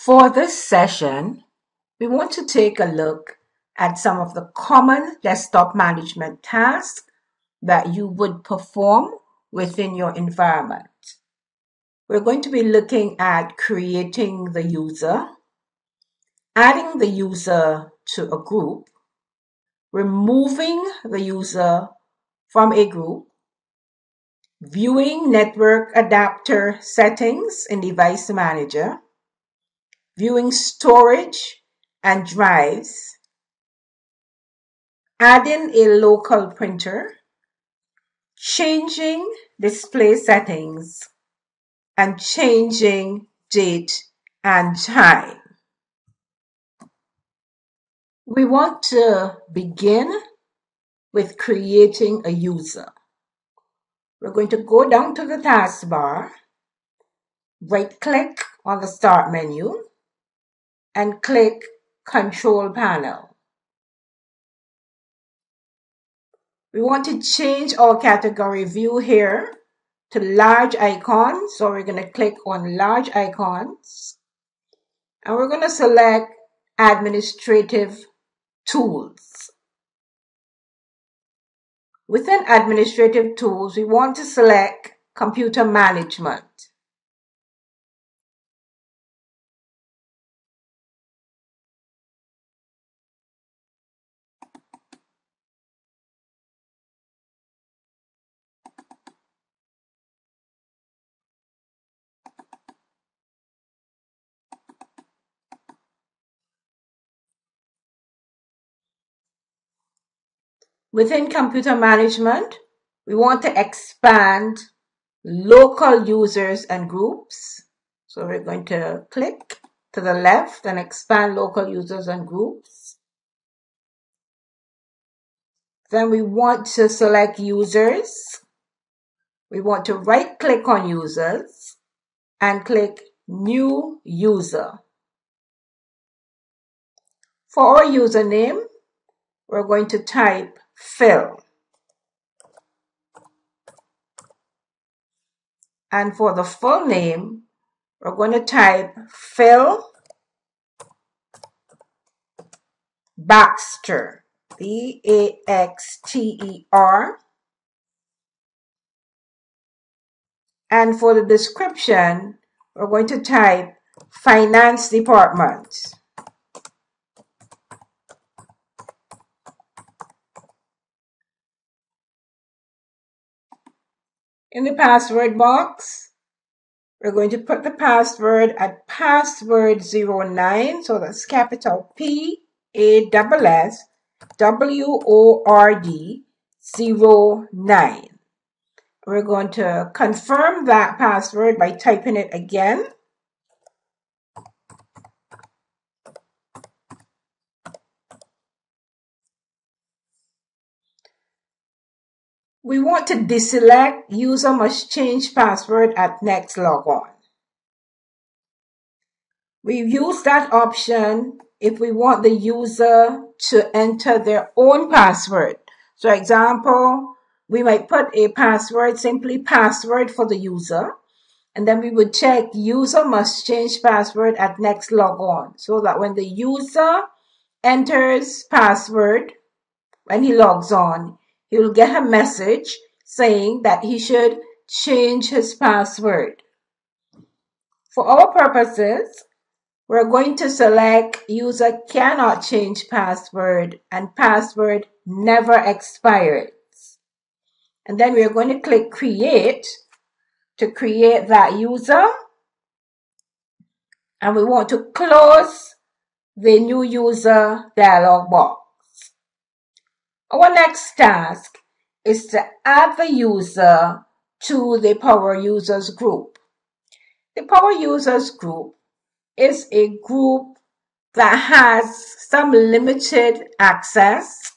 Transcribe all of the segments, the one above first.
For this session, we want to take a look at some of the common desktop management tasks that you would perform within your environment. We're going to be looking at creating the user, adding the user to a group, removing the user from a group, viewing network adapter settings in Device Manager, viewing storage and drives, adding a local printer, changing display settings, and changing date and time. We want to begin with creating a user. We're going to go down to the taskbar, right-click on the Start menu, and click Control Panel. We want to change our category view here to large icons. So we're going to click on large icons and we're going to select administrative tools. Within administrative tools, we want to select computer management. Within computer management, we want to expand local users and groups. So we're going to click to the left and expand local users and groups. Then we want to select users. We want to right click on users and click new user. For our username, we're going to type Phil. And for the full name, we're going to type Phil Baxter, B-A-X-T-E-R. And for the description, we're going to type Finance Department. In the password box, we're going to put the password at password 09. So that's capital PASSWORD 09. We're going to confirm that password by typing it again. We want to deselect user must change password at next logon. We use that option if we want the user to enter their own password. So example, we might put a password, simply password for the user, and then we would check user must change password at next logon, so that when the user enters password, when he logs on, he will get a message saying that he should change his password. For our purposes, we're going to select user cannot change password and password never expires. And then we're going to click create to create that user. And we want to close the new user dialog box. Our next task is to add the user to the Power Users group. The Power Users group is a group that has some limited access.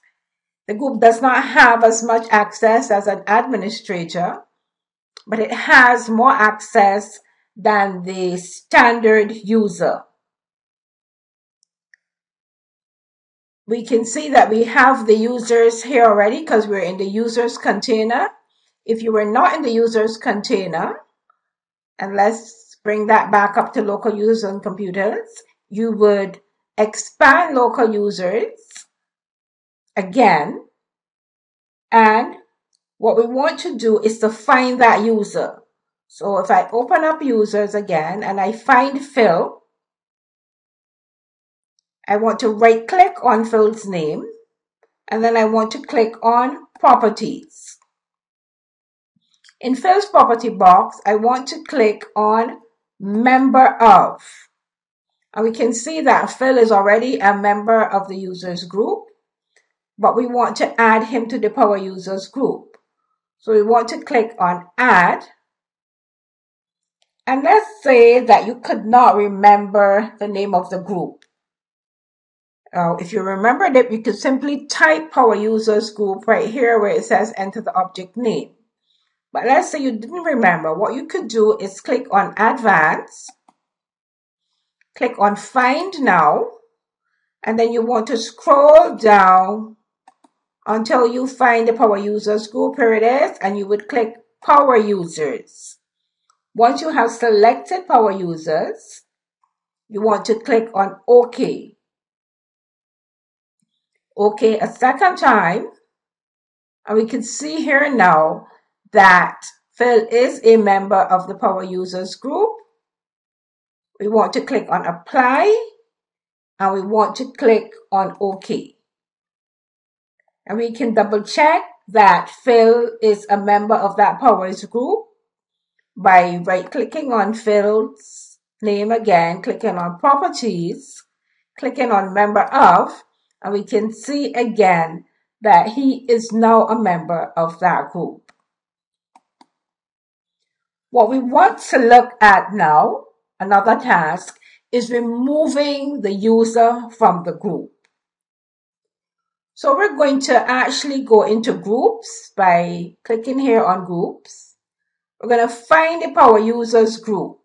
The group does not have as much access as an administrator, but it has more access than the standard user. We can see that we have the users here already because we're in the users container. If you were not in the users container, and let's bring that back up to local users and computers. You would expand local users again. And what we want to do is to find that user. So if I open up users again and I find Phil, I want to right click on Phil's name and then I want to click on properties. In Phil's property box, I want to click on member of. And we can see that Phil is already a member of the users group, but we want to add him to the Power Users group. So we want to click on add. And let's say that you could not remember the name of the group. If you remembered it, you could simply type Power Users group right here where it says enter the object name. But let's say you didn't remember. What you could do is click on advanced, click on find now, and then you want to scroll down until you find the Power Users group. Here it is, and you would click Power Users. Once you have selected Power Users, you want to click on OK. OK a second time, and we can see here now that Phil is a member of the Power Users group. We want to click on apply, and we want to click on OK. And we can double check that Phil is a member of that Powers group by right-clicking on Phil's name again, clicking on properties, clicking on member of, and we can see again that he is now a member of that group. What we want to look at now, another task, is removing the user from the group. So we're going to actually go into groups by clicking here on groups. We're going to find the Power Users group.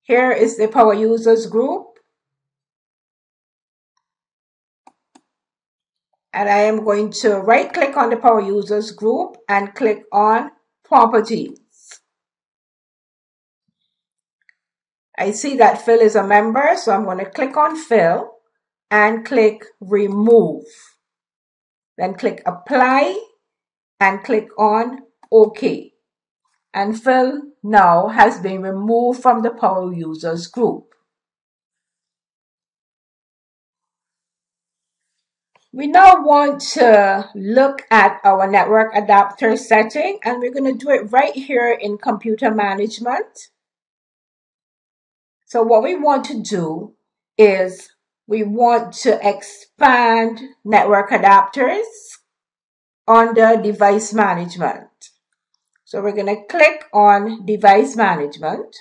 Here is the Power Users group. And I am going to right click on the Power Users group and click on properties. I see that Phil is a member, so I'm going to click on Phil and click remove. Then click apply and click on OK. And Phil now has been removed from the Power Users group. We now want to look at our network adapter setting, and we're going to do it right here in computer management. So what we want to do is we want to expand network adapters under device management. So we're going to click on device management.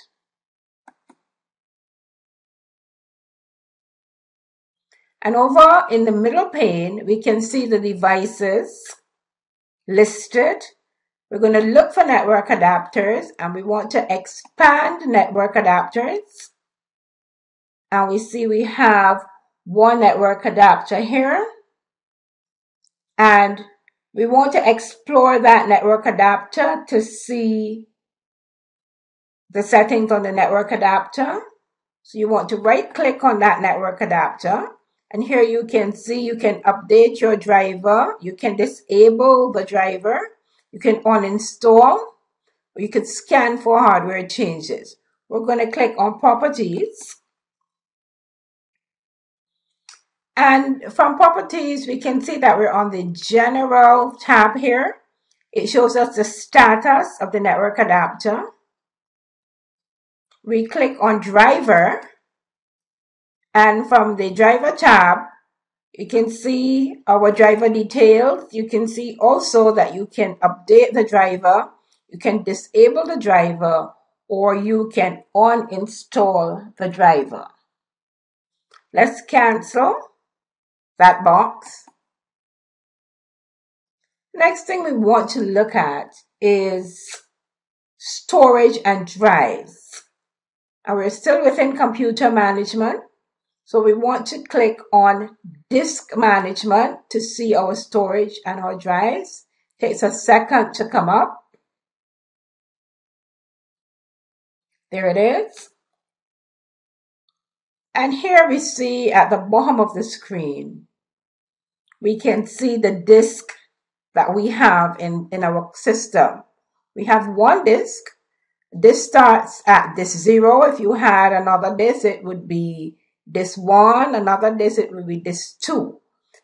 And over in the middle pane, we can see the devices listed. We're going to look for network adapters, and we want to expand network adapters. And we see we have one network adapter here. And we want to explore that network adapter to see the settings on the network adapter. So you want to right click on that network adapter. And here you can see you can update your driver. You can disable the driver. You can uninstall. Or you could scan for hardware changes. We're going to click on properties. And from properties, we can see that we're on the general tab here. It shows us the status of the network adapter. We click on driver. And from the driver tab, you can see our driver details. You can see also that you can update the driver, you can disable the driver, or you can uninstall the driver. Let's cancel that box. Next thing we want to look at is storage and drives. And we're still within computer management. So we want to click on disk management to see our storage and our drives. Takes a second to come up. There it is. And here we see at the bottom of the screen, we can see the disk that we have in our system. We have one disk. This starts at disk 0. If you had another disk, it would be disk 1. Another disk, it would be disk 2.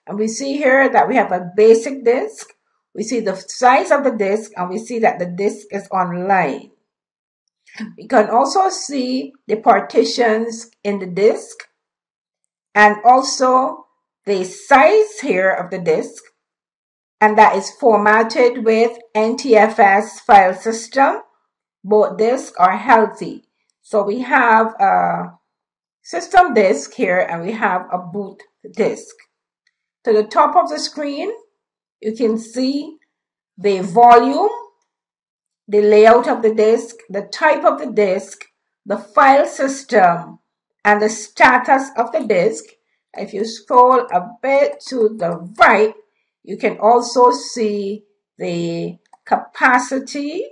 And we see here that we have a basic disk. We see the size of the disk, and we see that the disk is online. We can also see the partitions in the disk and also the size here of the disk, and that is formatted with NTFS file system. Both disks are healthy. So we have a system disk here and we have a boot disk. To the top of the screen, you can see the volume, the layout of the disk, the type of the disk, the file system, and the status of the disk. If you scroll a bit to the right, you can also see the capacity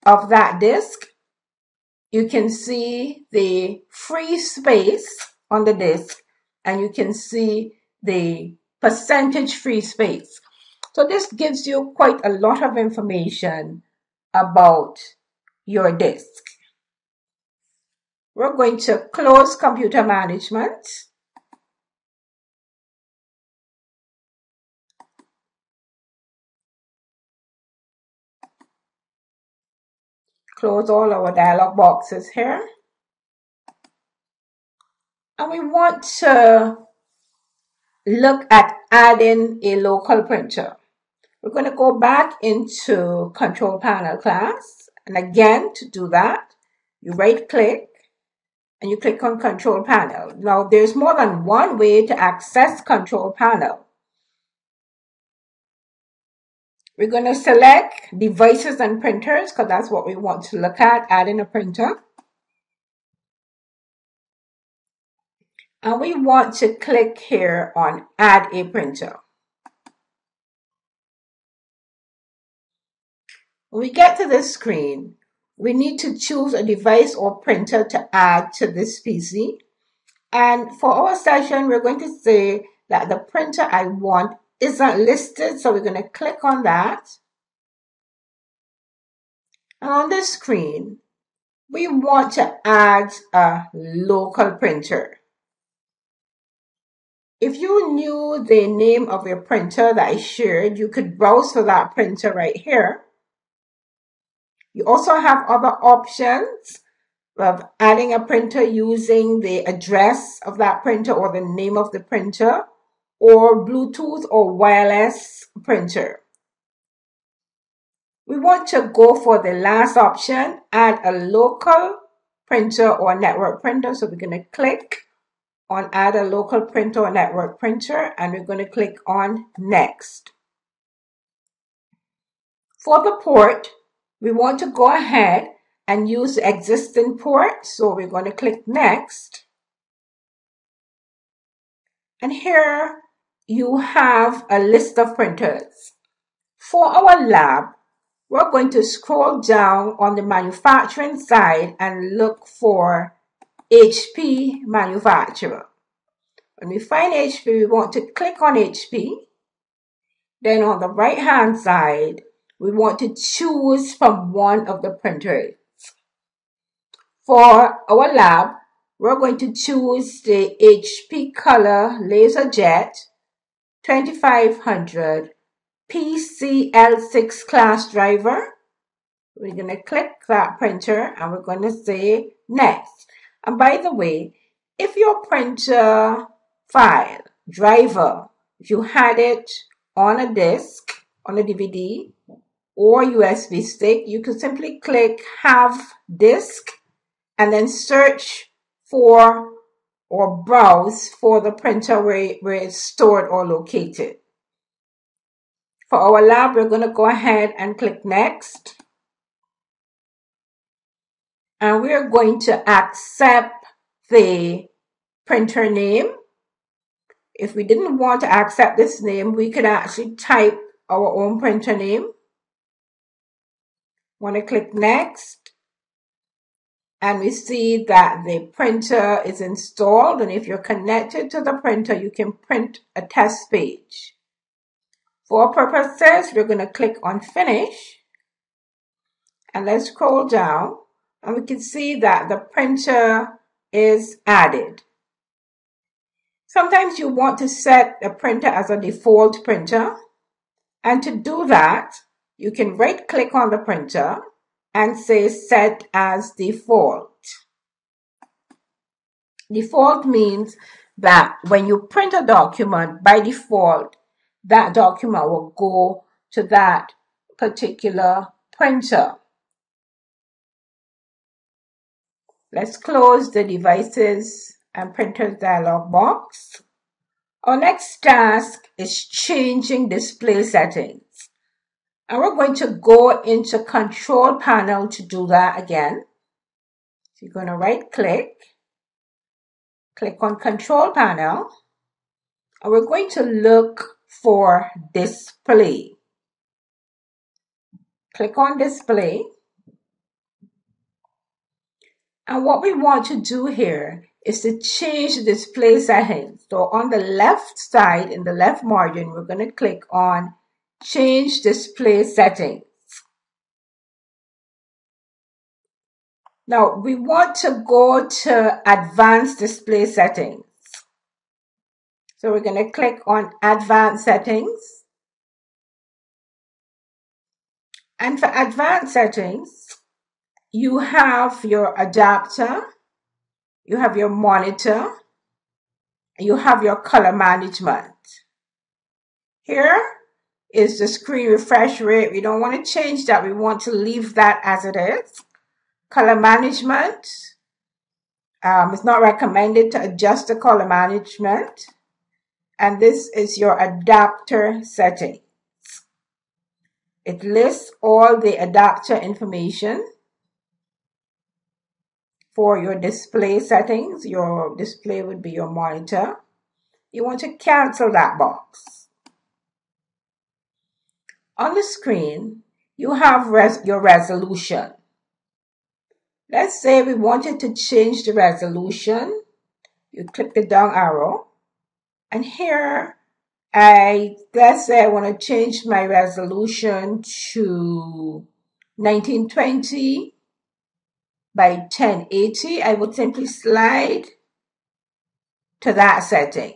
of that disk. You can see the free space on the disk, and you can see the percentage free space. So this gives you quite a lot of information about your disk. We're going to close computer management. Close all our dialog boxes here. And we want to look at adding a local printer. We're going to go back into Control Panel class. And again, to do that, you right click and you click on Control Panel. Now, there's more than one way to access Control Panel. We're going to select devices and printers because that's what we want to look at, adding a printer. And we want to click here on Add a Printer. When we get to this screen, we need to choose a device or printer to add to this PC. And for our session, we're going to say that the printer I want isn't listed, so we're going to click on that. And on this screen, we want to add a local printer. If you knew the name of your printer that I shared, you could browse for that printer right here. You also have other options of adding a printer using the address of that printer or the name of the printer, or Bluetooth or wireless printer. We want to go for the last option, add a local printer or network printer. So we're going to click on add a local printer or network printer, and we're going to click on next. For the port, we want to go ahead and use the existing port. So we're going to click next. And here you have a list of printers. For our lab, we're going to scroll down on the manufacturing side and look for HP manufacturer. When we find HP, we want to click on HP. Then on the right hand side, we want to choose from one of the printers. For our lab, we're going to choose the HP Color LaserJet 2500 PCL6 class driver. We're going to click that printer and we're going to say next. And by the way, if your printer file, driver, if you had it on a disk, on a DVD or USB stick, you could simply click Have Disk and then search for or browse for the printer where it's stored or located. For our lab, we're going to go ahead and click Next. And we're going to accept the printer name. If we didn't want to accept this name, we could actually type our own printer name. Want to click Next. and we see that the printer is installed, and if you're connected to the printer, you can print a test page. For purposes, we're going to click on Finish, and let's scroll down, and we can see that the printer is added. Sometimes you want to set the printer as a default printer, and to do that, you can right-click on the printer and say Set as Default. Default means that when you print a document, by default, that document will go to that particular printer. Let's close the Devices and Printers dialog box. Our next task is changing display settings. And we're going to go into Control Panel to do that again. So you're going to right-click, click on Control Panel, and we're going to look for Display. Click on Display. And what we want to do here is to change the display settings. So on the left side, in the left margin, we're going to click on Change Display Settings. Now, we want to go to Advanced Display Settings. So we're going to click on Advanced Settings. And for Advanced Settings, you have your adapter, you have your monitor, you have your color management. Here is the screen refresh rate. We don't want to change that. We want to leave that as it is. Color management. It's not recommended to adjust the color management. And this is your adapter setting. It lists all the adapter information for your display settings. Your display would be your monitor. You want to cancel that box. On the screen, you have your resolution. Let's say we wanted to change the resolution. You click the down arrow, and here let's say I want to change my resolution to 1920 by 1080. I would simply slide to that setting.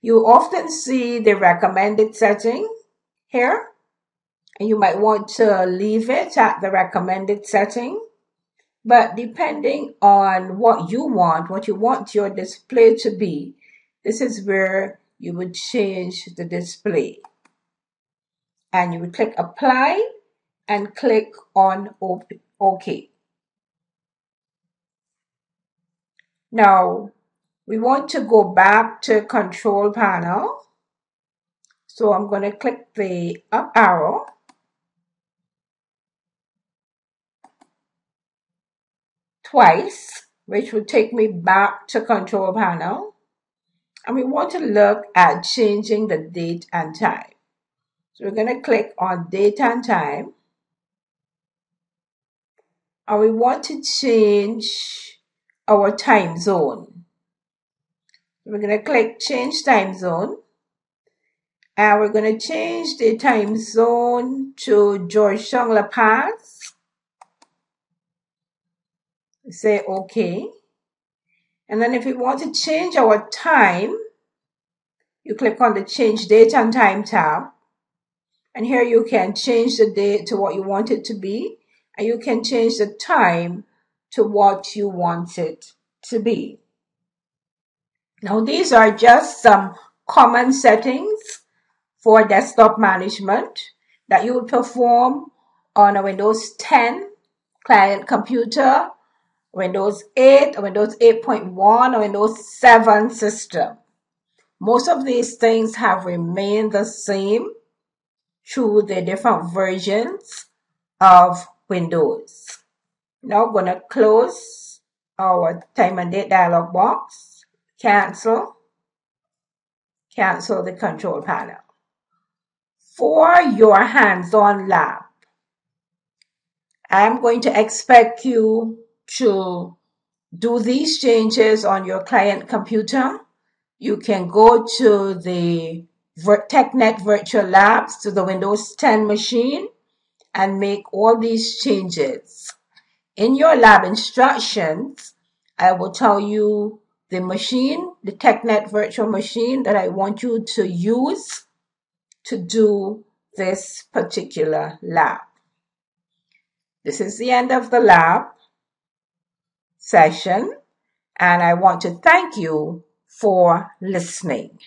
You often see the recommended setting here, and you might want to leave it at the recommended setting. But depending on what you want your display to be, this is where you would change the display. And you would click Apply and click on OK. Now, we want to go back to Control Panel. So I'm going to click the up arrow. Twice, which will take me back to Control Panel. And we want to look at changing the date and time. So we're going to click on Date and Time. And we want to change our time zone. We're going to click Change Time Zone. And we're going to change the time zone to Georgetown La Paz. Say OK. And then if we want to change our time, you click on the Change Date and Time tab. And here you can change the date to what you want it to be. And you can change the time to what you want it to be. Now, these are just some common settings for desktop management that you would perform on a Windows 10 client computer, Windows 8, or Windows 8.1, or Windows 7 system. Most of these things have remained the same through the different versions of Windows. Now I'm going to close our time and date dialog box, cancel the control panel. For your hands-on lab, I'm going to expect you to do these changes on your client computer, you can go to the TechNet Virtual Labs, to the Windows 10 machine, and make all these changes. In your lab instructions, I will tell you the machine, the TechNet virtual machine that I want you to use to do this particular lab. This is the end of the lab session, and I want to thank you for listening.